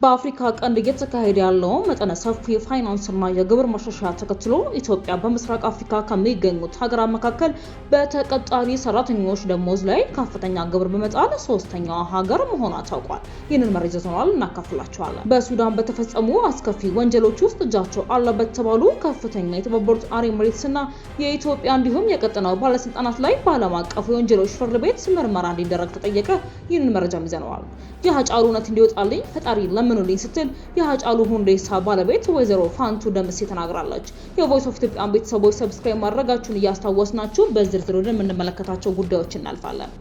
በአፍሪካ ቀንድ እየተካሄደ ያለው መጠነ ሰፊ ፋይናንስና የግብር ማሻሻያ ተከትሎ ኢትዮጵያ በምስራቅ አፍሪካ ከሚገኙት ሀገራት መካከል በተቀጣሪ ሰራተኞች ደሞዝ ላይ ከፍተኛ ግብር በመጣል ሶስተኛዋ ሀገር መሆኗ ታውቋል። ይህንን መረጃ ይዘናል፣ እናካፍላችኋለን። በሱዳን በተፈጸሙ አስከፊ ወንጀሎች ውስጥ እጃቸው አለበት የተባሉ ከፍተኛ የተባበሩት አረብ ኤሚሬትስና የኢትዮጵያ እንዲሁም የቀጠናው ባለስልጣናት ላይ በዓለም አቀፉ የወንጀሎች ፍርድ ቤት ምርመራ እንዲደረግ ተጠየቀ። ይህንን መረጃ ይዘናል። የሀጫሉ እውነት እንዲወጣልኝ ፈጣሪ ለምኑልኝ ስትል የሀጫሉ ሁንዴሳ ባለቤት ወይዘሮ ፋንቱ ደምሴ ተናግራለች። የቮይስ ኦፍ ኢትዮጵያን ቤተሰቦች ሰብስክራይብ ማድረጋችሁን እያስታወስናችሁ በዝርዝር ወደ የምንመለከታቸው ጉዳዮች እናልፋለን።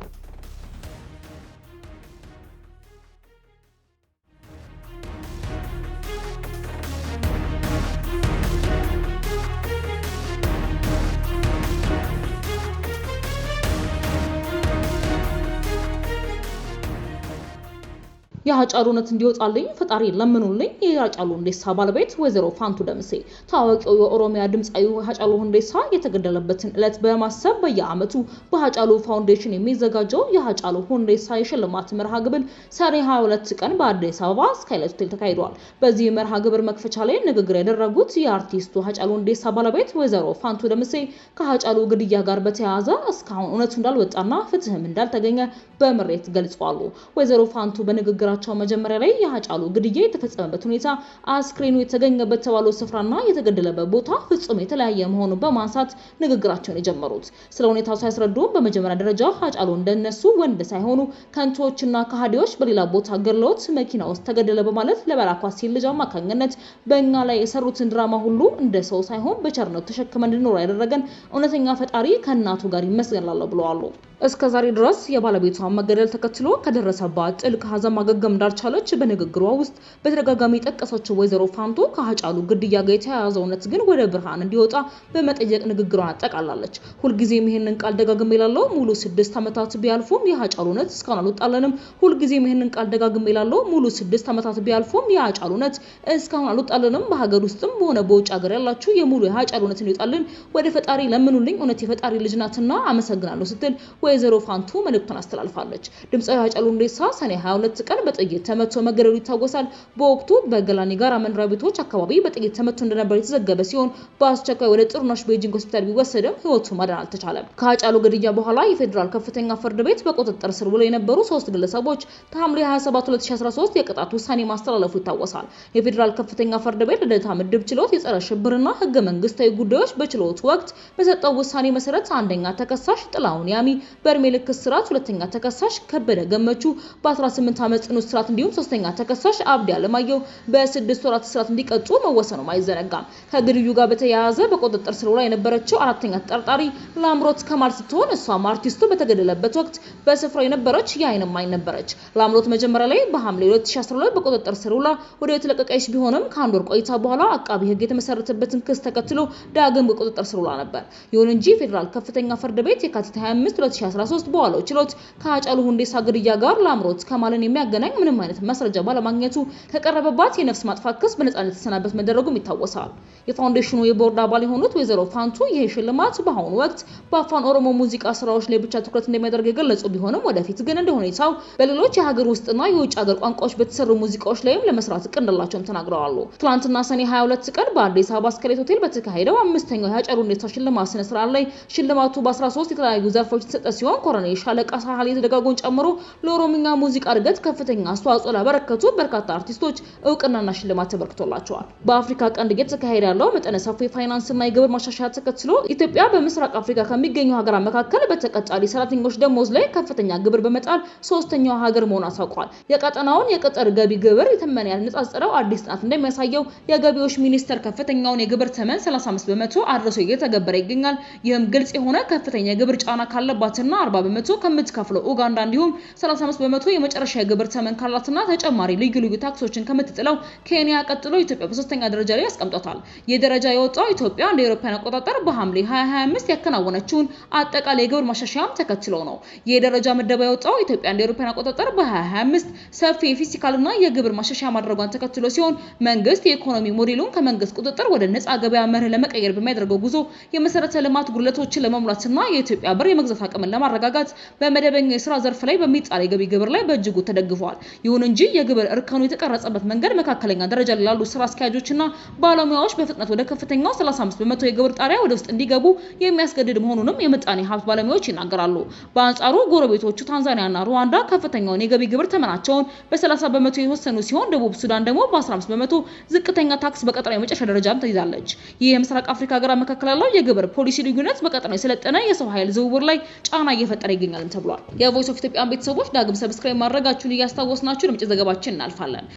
የሀጫሉ እውነት እንዲወጣልኝ ፈጣሪ ለምኑልኝ የሀጫሉ ሁንዴሳ ባለቤት ወይዘሮ ፋንቱ ደምሴ ታዋቂው የኦሮሚያ ድምጻዊ ሀጫሉ ሁንዴሳ የተገደለበትን ዕለት በማሰብ በየዓመቱ በሀጫሉ ፋውንዴሽን የሚዘጋጀው የሀጫሉ ሁንዴሳ የሽልማት መርሃ ግብር ሰኔ 22 ቀን በአዲስ አበባ ስካይላይት ሆቴል ተካሂዷል። በዚህ መርሃ ግብር መክፈቻ ላይ ንግግር ያደረጉት የአርቲስቱ ሀጫሉ ሁንዴሳ ባለቤት ወይዘሮ ፋንቱ ደምሴ ከሀጫሉ ግድያ ጋር በተያያዘ እስካሁን እውነቱ እንዳልወጣና ፍትህም እንዳልተገኘ በምሬት ገልጸዋል። ወይዘሮ ፋንቱ በንግግራቸው መጀመሪያ ላይ የሀጫሉ ግድያ የተፈጸመበት ሁኔታ አስክሬኑ የተገኘበት ተባለው ስፍራና የተገደለበት ቦታ ፍጹም የተለያየ መሆኑን በማንሳት ንግግራቸውን የጀመሩት ስለ ሁኔታው ሲያስረዱ በመጀመሪያ ደረጃ ሀጫሉ እንደነሱ ወንድ ሳይሆኑ ከንቶችና ከሃዲዎች በሌላ ቦታ ገድለውት መኪና ውስጥ ተገደለ በማለት ለበራኳ ሲል ልጅ አማካኝነት በእኛ ላይ የሰሩትን ድራማ ሁሉ እንደ ሰው ሳይሆን በቸርነት ተሸክመን እንድንኖር ያደረገን እውነተኛ ፈጣሪ ከእናቱ ጋር ይመስገናል ብለዋል። እስከዛሬ ድረስ የባለቤቷን መገደል ተከትሎ ከደረሰባት ጥልቅ ሀዘን ማገገም እንዳልቻለች በንግግሯ ውስጥ በተደጋጋሚ ጠቀሰችው ወይዘሮ ፋንቱ ከሀጫሉ ግድያ ጋር የተያያዘው እውነት ግን ወደ ብርሃን እንዲወጣ በመጠየቅ ንግግሯን አጠቃላለች። ሁልጊዜም ይሄንን ቃል ደጋግሜ እላለሁ፣ ሙሉ 6 ዓመታት ቢያልፉም የሀጫሉ እውነት እስካሁን አልወጣልንም። ሁልጊዜም ይሄንን ቃል ደጋግሜ እላለሁ፣ ሙሉ 6 ዓመታት ቢያልፉም የሀጫሉ እውነት እስካሁን አልወጣልንም። በሀገር ውስጥም በሆነ በውጭ ሀገር ያላችሁ የሙሉ የሀጫሉ እውነት እንዲወጣልን ወደ ፈጣሪ ለምኑልኝ፣ እውነት የፈጣሪ ልጅ ናትና አመሰግናለሁ ስትል ወይዘሮ ፋንቱ መልእክቱን አስተላልፋለች። ድምጻዊ ሀጫሉ ሁንዴሳ ሰኔ 22 ቀን በጥይት ተመቶ መገደሉ ይታወሳል። በወቅቱ በገላኒ ጋራ መኖሪያ ቤቶች አካባቢ በጥይት ተመቶ እንደነበር የተዘገበ ሲሆን በአስቸኳይ ወደ ጥሩነሽ ቤጂንግ ሆስፒታል ቢወሰድም ህይወቱ ማዳን አልተቻለም። ከሀጫሉ ግድያ በኋላ የፌዴራል ከፍተኛ ፍርድ ቤት በቁጥጥር ስር ውለው የነበሩ 3 ግለሰቦች ከሐምሌ 27 2013 የቅጣት ውሳኔ ማስተላለፉ ይታወሳል። የፌዴራል ከፍተኛ ፍርድ ቤት ልደታ ምድብ ችሎት የጸረ ሽብርና ህገ መንግስታዊ ጉዳዮች በችሎቱ ወቅት በሰጠው ውሳኔ መሰረት አንደኛ ተከሳሽ ጥላሁን ያሚ በእድሜ ልክ እስራት፣ ሁለተኛ ተከሳሽ ከበደ ገመቹ በ18 ዓመት ጽኑ እስራት እንዲሁም ሶስተኛ ተከሳሽ አብዲ አለማየሁ በ6 ወራት እስራት እንዲቀጡ መወሰኑ አይዘነጋም። ከግድዩ ጋር በተያያዘ በቁጥጥር ስር ውላ የነበረችው አራተኛ ተጠርጣሪ ላምሮት ከማል ስትሆን እሷም አርቲስቱ በተገደለበት ወቅት በስፍራው የነበረች የዓይን እማኝ ነበረች። ላምሮት መጀመሪያ ላይ በሐምሌ 2012 በቁጥጥር ስር ውላ ወደ የተለቀቀች ቢሆንም ከአንድ ወር ቆይታ በኋላ አቃቢ ህግ የተመሰረተበትን ክስ ተከትሎ ዳግም በቁጥጥር ስር ውላ ነበር። ይሁን እንጂ ፌዴራል ከፍተኛ ፍርድ ቤት የካቲት 25 2013 በዋለው ችሎት ከሀጫሉ ሁንዴሳ ግድያ ጋር ላምሮት ከማልን የሚያገናኝ ምንም አይነት ማስረጃ ባለማግኘቱ ከቀረበባት የነፍስ ማጥፋት ክስ በነጻነት ተሰናበት መደረጉም ይታወሳል። የፋውንዴሽኑ የቦርድ አባል የሆኑት ወይዘሮ ፋንቱ ይህ ሽልማት በአሁኑ ወቅት በአፋን ኦሮሞ ሙዚቃ ስራዎች ላይ ብቻ ትኩረት እንደሚያደርግ የገለጹ ቢሆንም ወደፊት ግን እንደ ሁኔታው በሌሎች የሀገር ውስጥና የውጭ ሀገር ቋንቋዎች በተሰሩ ሙዚቃዎች ላይም ለመስራት እቅድ እንዳላቸውም ተናግረዋል። ትላንትና ሰኔ 22 ቀን በአዲስ አበባ ስካይላይት ሆቴል በተካሄደው 5ኛው የሀጫሉ ሁንዴሳ ሽልማት ስነ ስርዓት ላይ ሽልማቱ በ13 የተለያዩ ዘርፎች የተሰጠ ሲሆን ኮሎኔል ሻለቃ ሳህሌ ደጋጎን ጨምሮ ለኦሮምኛ ሙዚቃ እድገት ከፍተኛ አስተዋጽኦ ላበረከቱ በርካታ አርቲስቶች እውቅናና ሽልማት ተበርክቶላቸዋል። በአፍሪካ ቀንድ እየተካሄደ ያለው መጠነ ሰፊ ፋይናንስና የግብር ማሻሻያ ተከትሎ ኢትዮጵያ በምስራቅ አፍሪካ ከሚገኙ ሀገራት መካከል በተቀጣሪ ሰራተኞች ደሞዝ ላይ ከፍተኛ ግብር በመጣል ሶስተኛዋ ሀገር መሆኗ ታውቋል። የቀጠናውን የቅጥር ገቢ ግብር የተመነ ያነጻጸረው አዲስ ጥናት እንደሚያሳየው የገቢዎች ሚኒስቴር ከፍተኛውን የግብር ተመን 35 በመቶ አድርሶ እየተገበረ ይገኛል። ይህም ግልጽ የሆነ ከፍተኛ የግብር ጫና ካለባትና 40 በመቶ ከምትከፍለው ኡጋንዳ እንዲሁም 35 በመቶ የመጨረሻ የግብር ተመን ካላትና ተጨማሪ ልዩ ልዩ ታክሶችን ከምትጥለው ኬንያ ቀጥሎ ኢትዮጵያ በሶስተኛ ደረጃ ላይ ያስቀምጧታል። የደረጃ የወጣው ኢትዮጵያ እንደ አውሮፓውያን አቆጣጠር በሐምሌ 2025 ያከናወነችውን አጠቃላይ የግብር ማሻሻያም ተከትሎ ነው። የደረጃ ምደባ የወጣው ኢትዮጵያ እንደ አውሮፓውያን አቆጣጠር በ2025 ሰፊ የፊስካልና የግብር ማሻሻያ ማድረጓን ተከትሎ ሲሆን መንግስት የኢኮኖሚ ሞዴሉን ከመንግስት ቁጥጥር ወደ ነፃ ገበያ መርህ ለመቀየር በሚያደርገው ጉዞ የመሰረተ ልማት ጉድለቶችን ለመሙላትና የኢትዮጵያ ብር የመግዛት አቅምን ለማረጋጋት በመደበኛ የስራ ዘርፍ ላይ በሚጣል የገቢ ግብር ላይ በእጅጉ ተደግፏል። ይሁን እንጂ የግብር እርከኑ የተቀረጸበት መንገድ መካከለኛ ደረጃ ላይ ላሉ ስራ አስኪያጆችና ባለሙያዎች በፍጥነት ወደ ከፍተኛው 35% የግብር ጣሪያ ወደ ውስጥ እንዲገቡ የሚያስገድድ መሆኑንም የምጣኔ ሀብት ባለሙያዎች ይናገራሉ። በአንጻሩ ጎረቤቶቹ ታንዛኒያና ሩዋንዳ ከፍተኛውን የገቢ ግብር ተመናቸውን በ30% የወሰኑ ሲሆን ደቡብ ሱዳን ደግሞ በ15% ዝቅተኛ ታክስ በቀጠናው የመጨረሻ ደረጃን ትይዛለች። ይህ የምስራቅ አፍሪካ ሀገራት መካከል ያለው የግብር ፖሊሲ ልዩነት በቀጠናው የሰለጠነ የሰው ኃይል ዝውውር ላይ ጫና እየፈጠረ ይገኛል ተብሏል። የቮይስ ኦፍ ኢትዮጵያ ቤተሰቦች ዳግም ሰብስክራይብ ማድረጋችሁን እያስታወስናችሁ ለምጭ ዘገባችን እናልፋለን።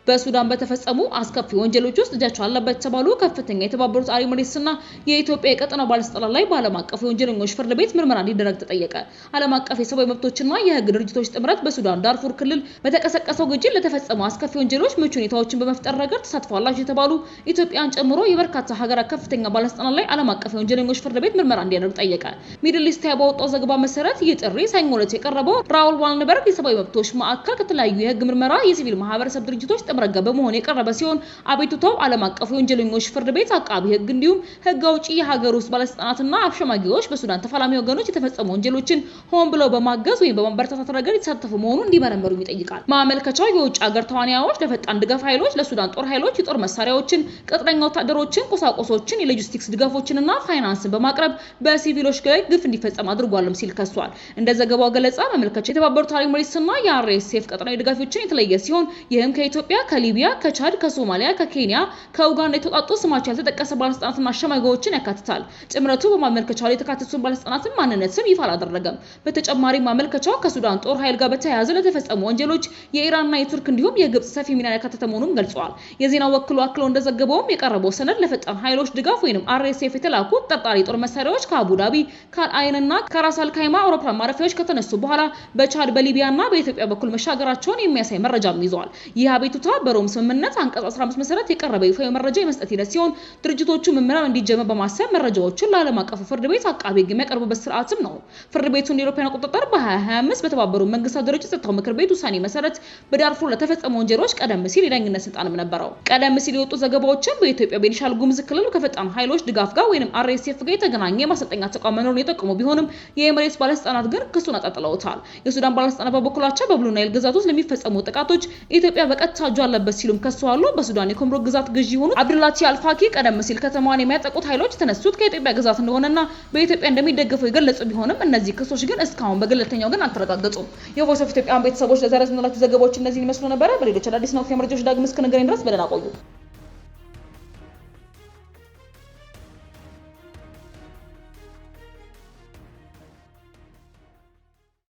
በሱዳን በተፈጸሙ አስከፊ ወንጀሎች ውስጥ እጃቸው አለበት የተባሉ ከፍተኛ የተባበሩት አረብ ኤሚሬትስና የኢትዮጵያ የቀጠናው ባለስልጣናት ላይ በዓለም አቀፍ የወንጀለኞች ፍርድ ቤት ምርመራ እንዲደረግ ተጠየቀ። ዓለም አቀፍ የሰብአዊ መብቶችና የህግ ድርጅቶች ጥምረት በሱዳን ዳርፉር ክልል በተቀሰቀሰው ግጭት ለተፈጸሙ አስከፊ ወንጀሎች ምቹ ሁኔታዎችን በመፍጠር ረገድ ተሳትፏላቸው የተባሉ ኢትዮጵያን ጨምሮ የበርካታ ሀገራት ከፍተኛ ባለስልጣናት ላይ ዓለም አቀፍ የወንጀለኞች ፍርድ ቤት ምርመራ እንዲያደርግ ጠየቀ። ሚድል ኢስት ባወጣው ዘገባ መሰረት ይህ ጥሪ ሰኞ ዕለት የቀረበው ራውል ዋልንበርግ የሰብአዊ መብቶች ማዕከል ከተለያዩ የህግ ምርመራ የሲቪል ማህበረሰብ ድርጅቶች ጥምረት በመሆን የቀረበ ሲሆን አቤቱታው ዓለም አቀፍ የወንጀለኞች ፍርድ ቤት አቃቢ ህግ እንዲሁም ህግ አውጪ የሀገር ውስጥ ባለስልጣናትና አሸማጊዎች በሱዳን ተፋላሚ ወገኖች የተፈጸሙ ወንጀሎችን ሆን ብለው በማገዝ ወይም በማበረታታት ረገድ የተሳተፉ መሆኑን እንዲመረምሩ ይጠይቃል። ማመልከቻው የውጭ ሀገር ተዋናዮች ለፈጣን ድጋፍ ኃይሎች፣ ለሱዳን ጦር ኃይሎች የጦር መሳሪያዎችን፣ ቅጥረኛ ወታደሮችን፣ ቁሳቁሶችን፣ የሎጂስቲክስ ድጋፎችንና ፋይናንስን በማቅረብ በሲቪሎች ላይ ግፍ እንዲፈጸም አድርጓልም ሲል ከሷል። እንደ ዘገባው ገለጻ ማመልከቻው የተባበሩት አረብ ኤሚሬትስና የአርኤስኤፍ ቀጠናዊ ድጋፎችን የተለየ ሲሆን ይህም ከኢትዮጵያ፣ ከሊቢያ፣ ከቻድ፣ ከሶማሊያ፣ ከኬንያ፣ ከኡጋንዳ የተውጣጡ ስማቸው ያልተጠቀሰ ባለስልጣናትና አሸማጊዎችን ያካትታል። ጥምረቱ በማመልከቻው ላይ የተካተቱ ባለስልጣናትን ማንነት ስም ይፋ አላደረገም። በተጨማሪም ማመልከቻው ከሱዳን ጦር ኃይል ጋር በተያያዘ ለተፈጸሙ ወንጀሎች የኢራንና የቱርክ እንዲሁም የግብጽ ሰፊ ሚና ያካተተ መሆኑን ገልጿል። የዜና ወኪሉ አክሎ እንደዘገበውም የቀረበው ሰነድ ለፈጣን ኃይሎች ድጋፍ ወይንም አርኤስኤፍ የተላኩ ተጠርጣሪ ጦር መሳሪያዎች ከአቡዳቢ፣ ከአልአይንና ከራስ አልካይማ አውሮፕላን ማረፊያዎች ከተነሱ በኋላ በቻድ፣ በሊቢያና በኢትዮጵያ በኩል መሻገራቸውን የሚያሳይ መረጃም ይዟል። ይህ አቤቱታ በሮም ስምምነት አንቀጽ 15 መሰረት የቀረበ ይፋዊ መረጃ የመስጠት ሂደት ሲሆን ድርጅቶቹ ምርመራ እንዲጀመር በማሰብ መረጃዎችን ለዓለም አቀፉ ፍርድ ቤት አቃቤ ሕግ የሚያቀርቡበት ስርዓትም ነው። ፍርድ ቤቱ እንደ አውሮፓውያን አቆጣጠር በ2025 በተባበሩት መንግስታት ድርጅት ጸጥታው ምክር ቤት ውሳኔ መሰረት በዳርፉር ለተፈጸሙ ወንጀሎች ቀደም ሲል የዳኝነት ስልጣንም ነበረው። ቀደም ሲል የወጡ ዘገባዎችን በኢትዮጵያ ቤኒሻንጉል ጉሙዝ ክልል ከፈጣን ኃይሎች ድጋፍ ጋር ወይንም አርኤስኤፍ ጋር የተገናኘ የማሰልጠኛ ተቋም መኖሩን የጠቆሙ ቢሆንም የኤሚሬትስ ባለስልጣናት ግን ክሱን አጣጥለውታል። የሱዳን ባለስልጣናት በበኩላቸው በብሉ ናይል ግዛት ውስጥ ለሚፈጸሙ ጥቃቶች ኢትዮጵያ በቀጥታ እጇ አለበት ሲሉም ከሰዋሉ። በሱዳን የኮምሮክ ግዛት ገዢ የሆኑት አብዱላቲ አልፋኪ ቀደም ሲል ከተማዋን የሚያጠቁት ኃይሎች የተነሱት ከኢትዮጵያ ግዛት እንደሆነና በኢትዮጵያ እንደሚደገፉ የገለጹ ቢሆንም እነዚህ ክሶች ግን እስካሁን በገለልተኛው ግን አልተረጋገጡም። የቮይስ ኦፍ ኢትዮጵያ ቤተሰቦች ለዛሬ ያዝንላችሁ ዘገባዎች እነዚህን ይመስሉ ነበር። በሌሎች አዳዲስ ነው መረጃዎች ዳግም እስክንገናኝ ድረስ በደህና ቆዩ።